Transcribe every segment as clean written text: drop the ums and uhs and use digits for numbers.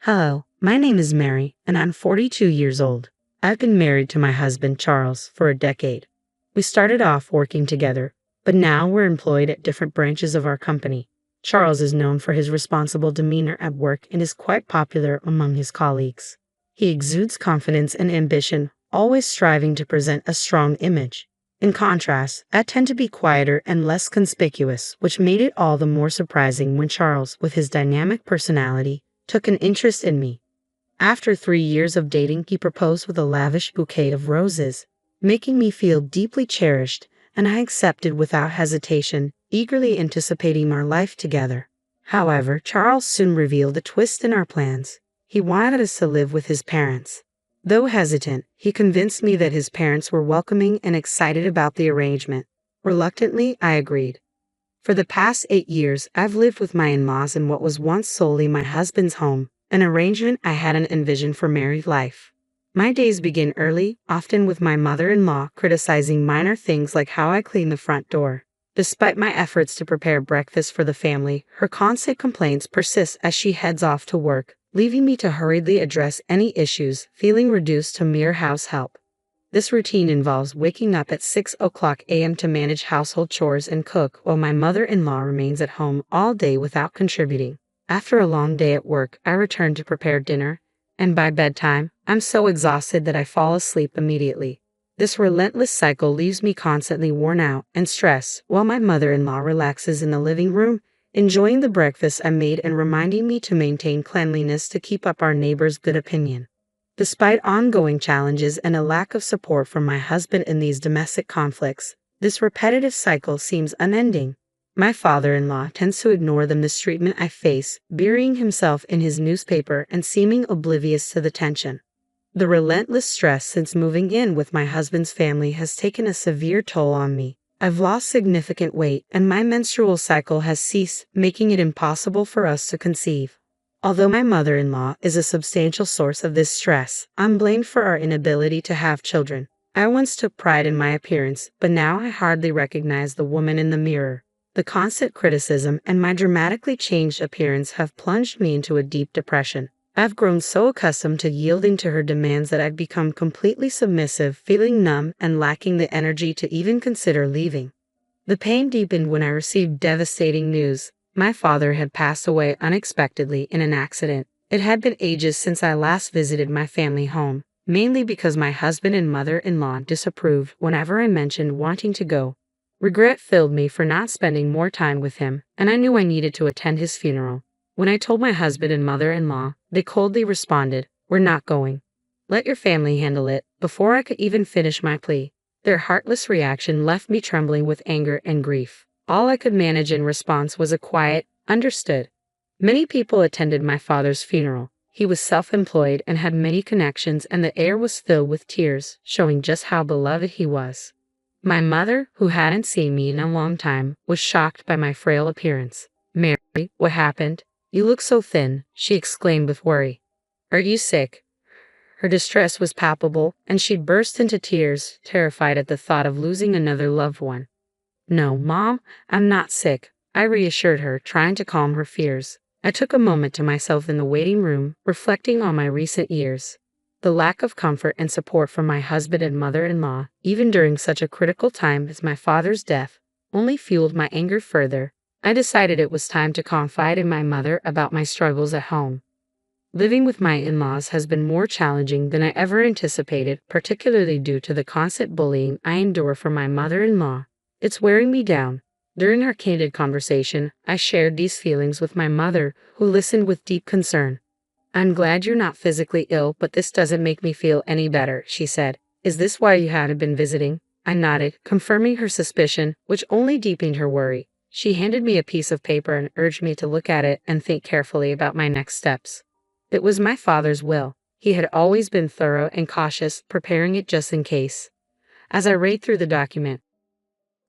Hello, my name is Mary, and I'm 42 years old. I've been married to my husband, Charles, for a decade. We started off working together, but now we're employed at different branches of our company. Charles is known for his responsible demeanor at work and is quite popular among his colleagues. He exudes confidence and ambition, always striving to present a strong image. In contrast, I tend to be quieter and less conspicuous, which made it all the more surprising when Charles, with his dynamic personality, took an interest in me. After 3 years of dating, he proposed with a lavish bouquet of roses, making me feel deeply cherished, and I accepted without hesitation, eagerly anticipating our life together. However, Charles soon revealed a twist in our plans. He wanted us to live with his parents. Though hesitant, he convinced me that his parents were welcoming and excited about the arrangement. Reluctantly, I agreed. For the past 8 years, I've lived with my in-laws in what was once solely my husband's home, an arrangement I hadn't envisioned for married life. My days begin early, often with my mother-in-law criticizing minor things like how I clean the front door. Despite my efforts to prepare breakfast for the family, her constant complaints persist as she heads off to work, leaving me to hurriedly address any issues, feeling reduced to mere house help. This routine involves waking up at 6 a.m. to manage household chores and cook while my mother-in-law remains at home all day without contributing. After a long day at work, I return to prepare dinner, and by bedtime, I'm so exhausted that I fall asleep immediately. This relentless cycle leaves me constantly worn out and stressed while my mother-in-law relaxes in the living room, enjoying the breakfast I made and reminding me to maintain cleanliness to keep up our neighbors' good opinion. Despite ongoing challenges and a lack of support from my husband in these domestic conflicts, this repetitive cycle seems unending. My father-in-law tends to ignore the mistreatment I face, burying himself in his newspaper and seeming oblivious to the tension. The relentless stress since moving in with my husband's family has taken a severe toll on me. I've lost significant weight, and my menstrual cycle has ceased, making it impossible for us to conceive. Although my mother-in-law is a substantial source of this stress, I'm blamed for our inability to have children. I once took pride in my appearance, but now I hardly recognize the woman in the mirror. The constant criticism and my dramatically changed appearance have plunged me into a deep depression. I've grown so accustomed to yielding to her demands that I've become completely submissive, feeling numb and lacking the energy to even consider leaving. The pain deepened when I received devastating news. My father had passed away unexpectedly in an accident. It had been ages since I last visited my family home, mainly because my husband and mother-in-law disapproved whenever I mentioned wanting to go. Regret filled me for not spending more time with him, and I knew I needed to attend his funeral. When I told my husband and mother-in-law, they coldly responded, "We're not going. Let your family handle it." Before I could even finish my plea, their heartless reaction left me trembling with anger and grief. All I could manage in response was a quiet, "Understood." Many people attended my father's funeral. He was self-employed and had many connections, and the air was filled with tears, showing just how beloved he was. My mother, who hadn't seen me in a long time, was shocked by my frail appearance. "Mary, what happened? You look so thin," she exclaimed with worry. "Are you sick?" Her distress was palpable, and she burst into tears, terrified at the thought of losing another loved one. "No, Mom, I'm not sick," I reassured her, trying to calm her fears. I took a moment to myself in the waiting room, reflecting on my recent years. The lack of comfort and support from my husband and mother-in-law, even during such a critical time as my father's death, only fueled my anger further. I decided it was time to confide in my mother about my struggles at home. Living with my in-laws has been more challenging than I ever anticipated, particularly due to the constant bullying I endure from my mother-in-law. It's wearing me down. During our candid conversation, I shared these feelings with my mother, who listened with deep concern. "I'm glad you're not physically ill, but this doesn't make me feel any better," she said. "Is this why you hadn't been visiting?" I nodded, confirming her suspicion, which only deepened her worry. She handed me a piece of paper and urged me to look at it and think carefully about my next steps. It was my father's will. He had always been thorough and cautious, preparing it just in case. As I read through the document,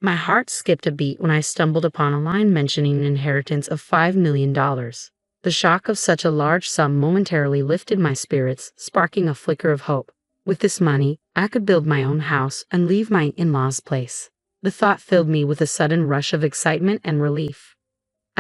my heart skipped a beat when I stumbled upon a line mentioning an inheritance of $5 million. The shock of such a large sum momentarily lifted my spirits, sparking a flicker of hope. With this money, I could build my own house and leave my in-laws' place. The thought filled me with a sudden rush of excitement and relief.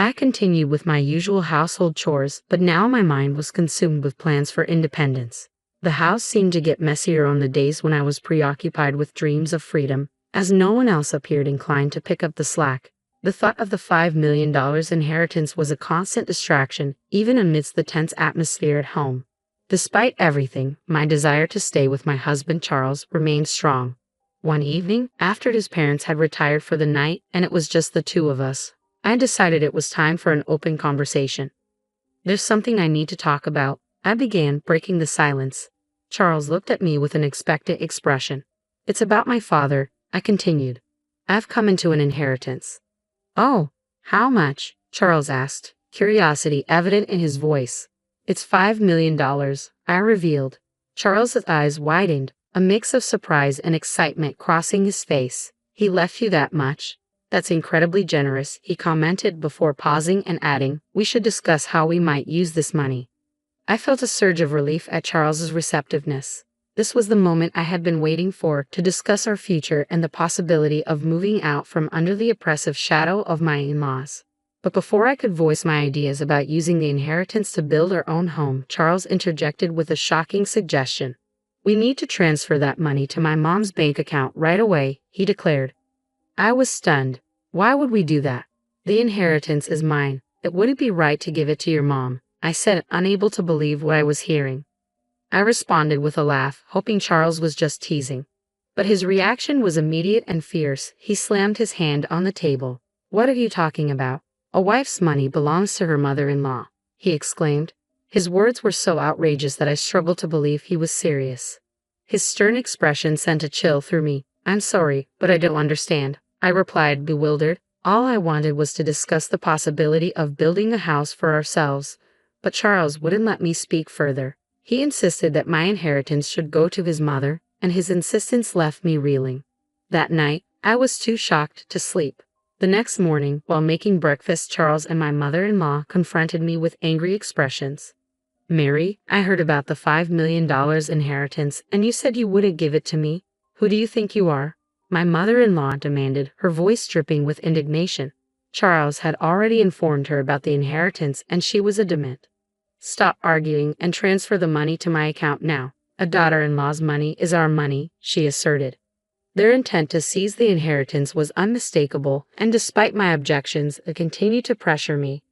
I continued with my usual household chores, but now my mind was consumed with plans for independence. The house seemed to get messier on the days when I was preoccupied with dreams of freedom, as no one else appeared inclined to pick up the slack. The thought of the $5 million inheritance was a constant distraction, even amidst the tense atmosphere at home. Despite everything, my desire to stay with my husband Charles remained strong. One evening, after his parents had retired for the night and it was just the two of us, I decided it was time for an open conversation. "There's something I need to talk about," I began, breaking the silence. Charles looked at me with an expectant expression. "It's about my father," I continued. "I've come into an inheritance." "Oh, how much?" Charles asked, curiosity evident in his voice. "It's $5 million, I revealed. Charles's eyes widened, a mix of surprise and excitement crossing his face. "He left you that much? That's incredibly generous," he commented before pausing and adding, "We should discuss how we might use this money." I felt a surge of relief at Charles's receptiveness. This was the moment I had been waiting for, to discuss our future and the possibility of moving out from under the oppressive shadow of my in-laws. But before I could voice my ideas about using the inheritance to build our own home, Charles interjected with a shocking suggestion. "We need to transfer that money to my mom's bank account right away," he declared. I was stunned. "Why would we do that? The inheritance is mine. It wouldn't be right to give it to your mom," I said, unable to believe what I was hearing. I responded with a laugh, hoping Charles was just teasing. But his reaction was immediate and fierce. He slammed his hand on the table. "What are you talking about? A wife's money belongs to her mother-in-law," he exclaimed. His words were so outrageous that I struggled to believe he was serious. His stern expression sent a chill through me. "I'm sorry, but I don't understand," I replied, bewildered. All I wanted was to discuss the possibility of building a house for ourselves, but Charles wouldn't let me speak further. He insisted that my inheritance should go to his mother, and his insistence left me reeling. That night, I was too shocked to sleep. The next morning, while making breakfast, Charles and my mother-in-law confronted me with angry expressions. "Mary, I heard about the $5 million inheritance, and you said you wouldn't give it to me. Who do you think you are?" my mother-in-law demanded, her voice dripping with indignation. Charles had already informed her about the inheritance, and she was adamant. "Stop arguing and transfer the money to my account now. A daughter-in-law's money is our money," she asserted. Their intent to seize the inheritance was unmistakable, and despite my objections, they continued to pressure me.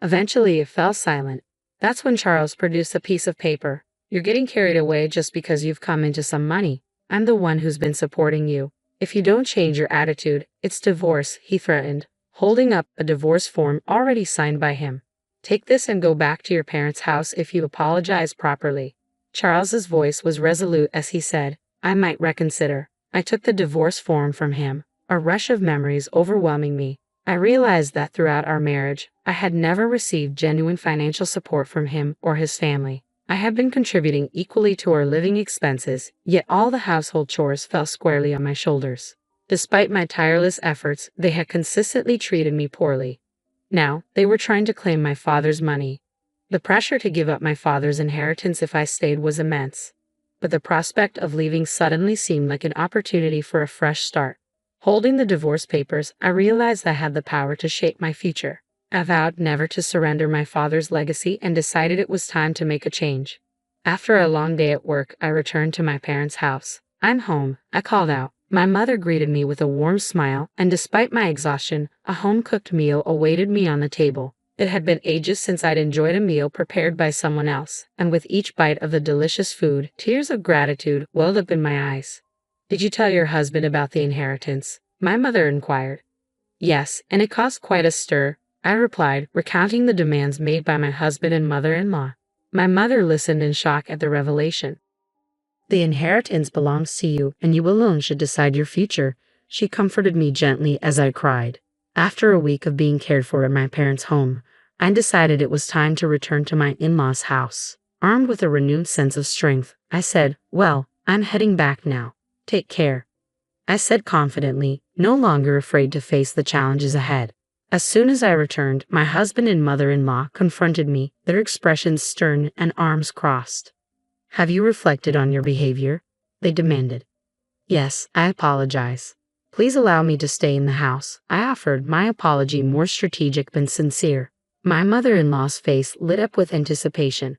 Eventually, it fell silent. That's when Charles produced a piece of paper. "You're getting carried away just because you've come into some money. I'm the one who's been supporting you. If you don't change your attitude, it's divorce," he threatened, holding up a divorce form already signed by him. "Take this and go back to your parents' house if you apologize properly." Charles's voice was resolute as he said, "I might reconsider." I took the divorce form from him, a rush of memories overwhelming me. I realized that throughout our marriage, I had never received genuine financial support from him or his family. I had been contributing equally to our living expenses, yet all the household chores fell squarely on my shoulders. Despite my tireless efforts, they had consistently treated me poorly. Now, they were trying to claim my father's money. The pressure to give up my father's inheritance if I stayed was immense. But the prospect of leaving suddenly seemed like an opportunity for a fresh start. Holding the divorce papers, I realized I had the power to shape my future. I vowed never to surrender my father's legacy and decided it was time to make a change. After a long day at work, I returned to my parents' house. "I'm home," I called out. My mother greeted me with a warm smile, and despite my exhaustion, a home-cooked meal awaited me on the table. It had been ages since I'd enjoyed a meal prepared by someone else, and with each bite of the delicious food, tears of gratitude welled up in my eyes. "Did you tell your husband about the inheritance?" my mother inquired. "Yes, and it caused quite a stir," I replied, recounting the demands made by my husband and mother-in-law. My mother listened in shock at the revelation. "The inheritance belongs to you, and you alone should decide your future," she comforted me gently as I cried. After a week of being cared for at my parents' home, I decided it was time to return to my in-laws' house. Armed with a renewed sense of strength, I said, "Well, I'm heading back now. Take care," I said confidently, no longer afraid to face the challenges ahead. As soon as I returned, my husband and mother-in-law confronted me, their expressions stern and arms crossed. "Have you reflected on your behavior?" they demanded. "Yes, I apologize. Please allow me to stay in the house, I offered, my apology more strategic than sincere. My mother-in-law's face lit up with anticipation.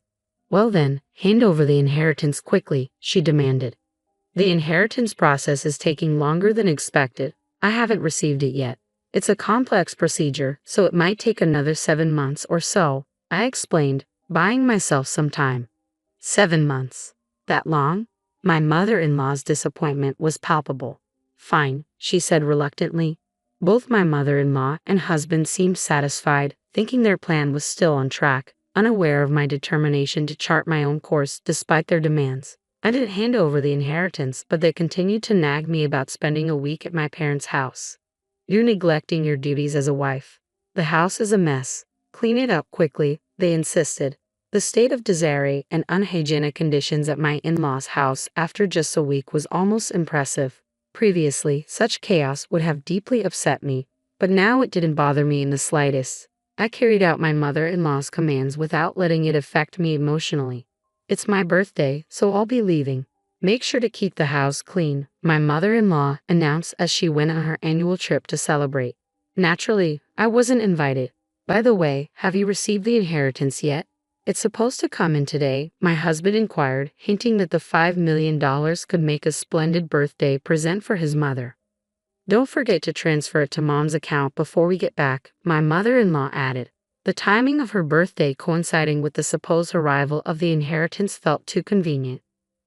Well then, hand over the inheritance quickly, she demanded. The inheritance process is taking longer than expected. I haven't received it yet. It's a complex procedure, so it might take another 7 months or so, I explained, buying myself some time. 7 months. That long? My mother-in-law's disappointment was palpable. Fine, she said reluctantly. Both my mother-in-law and husband seemed satisfied, thinking their plan was still on track, unaware of my determination to chart my own course despite their demands. I didn't hand over the inheritance, but they continued to nag me about spending a week at my parents' house. You're neglecting your duties as a wife. The house is a mess. Clean it up quickly, they insisted. The state of disarray and unhygienic conditions at my in-laws' house after just a week was almost impressive. Previously, such chaos would have deeply upset me, but now it didn't bother me in the slightest. I carried out my mother-in-law's commands without letting it affect me emotionally. It's my birthday, so I'll be leaving. Make sure to keep the house clean, my mother-in-law announced as she went on her annual trip to celebrate. Naturally, I wasn't invited. By the way, have you received the inheritance yet? It's supposed to come in today, my husband inquired, hinting that the $5 million could make a splendid birthday present for his mother. Don't forget to transfer it to Mom's account before we get back, my mother-in-law added. The timing of her birthday coinciding with the supposed arrival of the inheritance felt too convenient.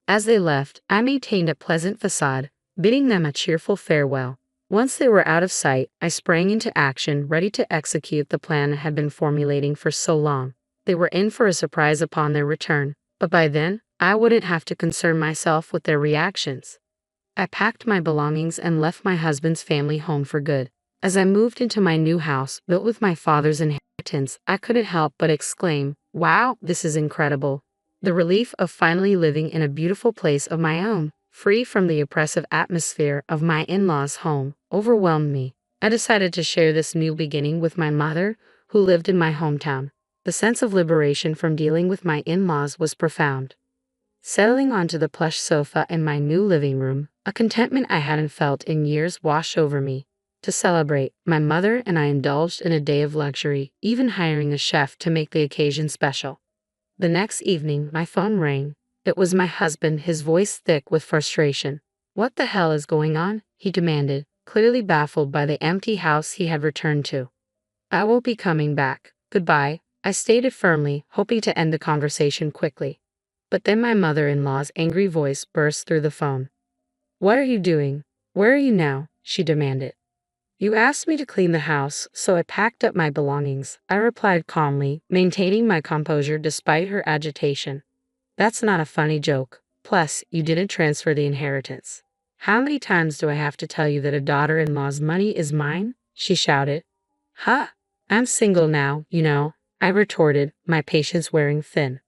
As they left, I maintained a pleasant facade, bidding them a cheerful farewell. Once they were out of sight, I sprang into action, ready to execute the plan I had been formulating for so long. They were in for a surprise upon their return, but by then, I wouldn't have to concern myself with their reactions. I packed my belongings and left my husband's family home for good. As I moved into my new house, built with my father's inheritance, I couldn't help but exclaim, "Wow, this is incredible." The relief of finally living in a beautiful place of my own, free from the oppressive atmosphere of my in-laws' home, overwhelmed me. I decided to share this new beginning with my mother, who lived in my hometown. The sense of liberation from dealing with my in-laws was profound. Settling onto the plush sofa in my new living room, a contentment I hadn't felt in years washed over me. To celebrate, my mother and I indulged in a day of luxury, even hiring a chef to make the occasion special. The next evening, my phone rang. It was my husband, his voice thick with frustration. "What the hell is going on?" he demanded, clearly baffled by the empty house he had returned to. "I won't be coming back. Goodbye," I stated firmly, hoping to end the conversation quickly. But then my mother-in-law's angry voice burst through the phone. "What are you doing? Where are you now?" she demanded. "You asked me to clean the house, so I packed up my belongings," I replied calmly, maintaining my composure despite her agitation. "That's not a funny joke. Plus, you didn't transfer the inheritance. How many times do I have to tell you that a daughter-in-law's money is mine?" she shouted. "Huh? I'm single now, you know," I retorted, my patience wearing thin.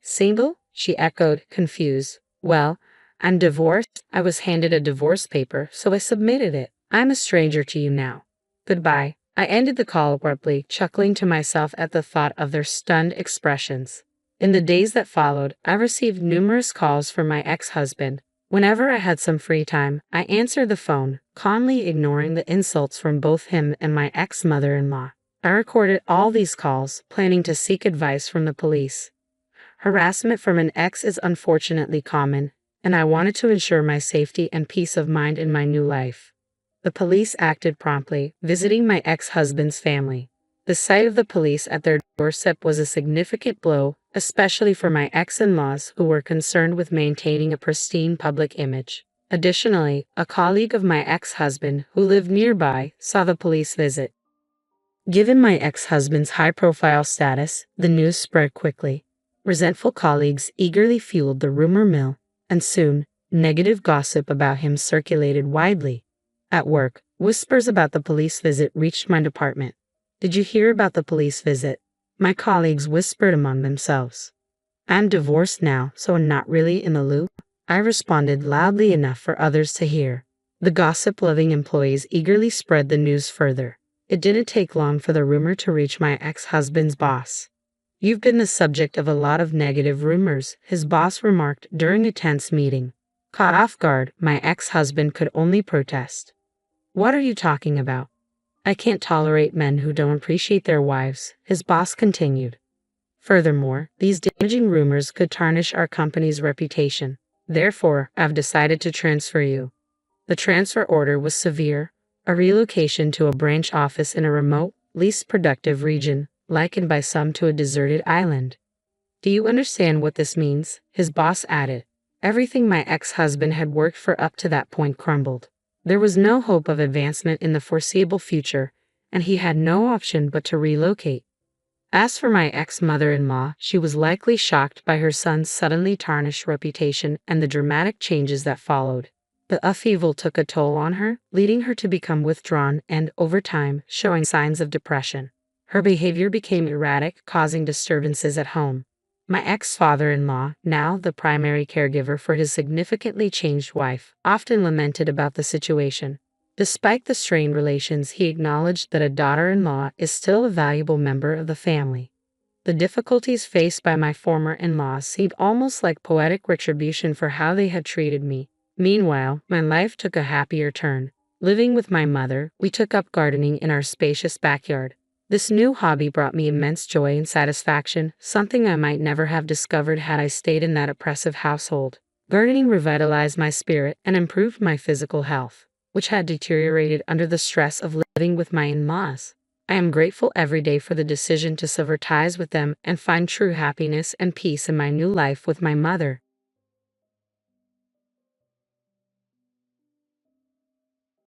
"Single?" she echoed, confused. "Well, I'm divorced. I was handed a divorce paper, so I submitted it. I'm a stranger to you now. Goodbye." I ended the call abruptly, chuckling to myself at the thought of their stunned expressions. In the days that followed, I received numerous calls from my ex-husband. Whenever I had some free time, I answered the phone, calmly ignoring the insults from both him and my ex-mother-in-law. I recorded all these calls, planning to seek advice from the police. Harassment from an ex is unfortunately common, and I wanted to ensure my safety and peace of mind in my new life. The police acted promptly, visiting my ex-husband's family. The sight of the police at their doorstep was a significant blow, especially for my ex-in-laws who were concerned with maintaining a pristine public image. Additionally, a colleague of my ex-husband who lived nearby saw the police visit. Given my ex-husband's high-profile status, the news spread quickly. Resentful colleagues eagerly fueled the rumor mill, and soon, negative gossip about him circulated widely. At work, whispers about the police visit reached my department. "Did you hear about the police visit?" my colleagues whispered among themselves. "I'm divorced now, so I'm not really in the loop," I responded loudly enough for others to hear. The gossip-loving employees eagerly spread the news further. It didn't take long for the rumor to reach my ex-husband's boss. "You've been the subject of a lot of negative rumors," his boss remarked during a tense meeting. Caught off guard, my ex-husband could only protest. What are you talking about? I can't tolerate men who don't appreciate their wives, his boss continued. Furthermore, these damaging rumors could tarnish our company's reputation. Therefore, I've decided to transfer you. The transfer order was severe, a relocation to a branch office in a remote, least productive region, likened by some to a deserted island. Do you understand what this means? His boss added. Everything my ex-husband had worked for up to that point crumbled. There was no hope of advancement in the foreseeable future, and he had no option but to relocate. As for my ex-mother-in-law, she was likely shocked by her son's suddenly tarnished reputation and the dramatic changes that followed. The upheaval took a toll on her, leading her to become withdrawn and, over time, showing signs of depression. Her behavior became erratic, causing disturbances at home. My ex-father-in-law, now the primary caregiver for his significantly changed wife, often lamented about the situation. Despite the strained relations, he acknowledged that a daughter-in-law is still a valuable member of the family. The difficulties faced by my former in-laws seemed almost like poetic retribution for how they had treated me. Meanwhile, my life took a happier turn. Living with my mother, we took up gardening in our spacious backyard. This new hobby brought me immense joy and satisfaction, something I might never have discovered had I stayed in that oppressive household. Gardening revitalized my spirit and improved my physical health, which had deteriorated under the stress of living with my in-laws. I am grateful every day for the decision to sever ties with them and find true happiness and peace in my new life with my mother.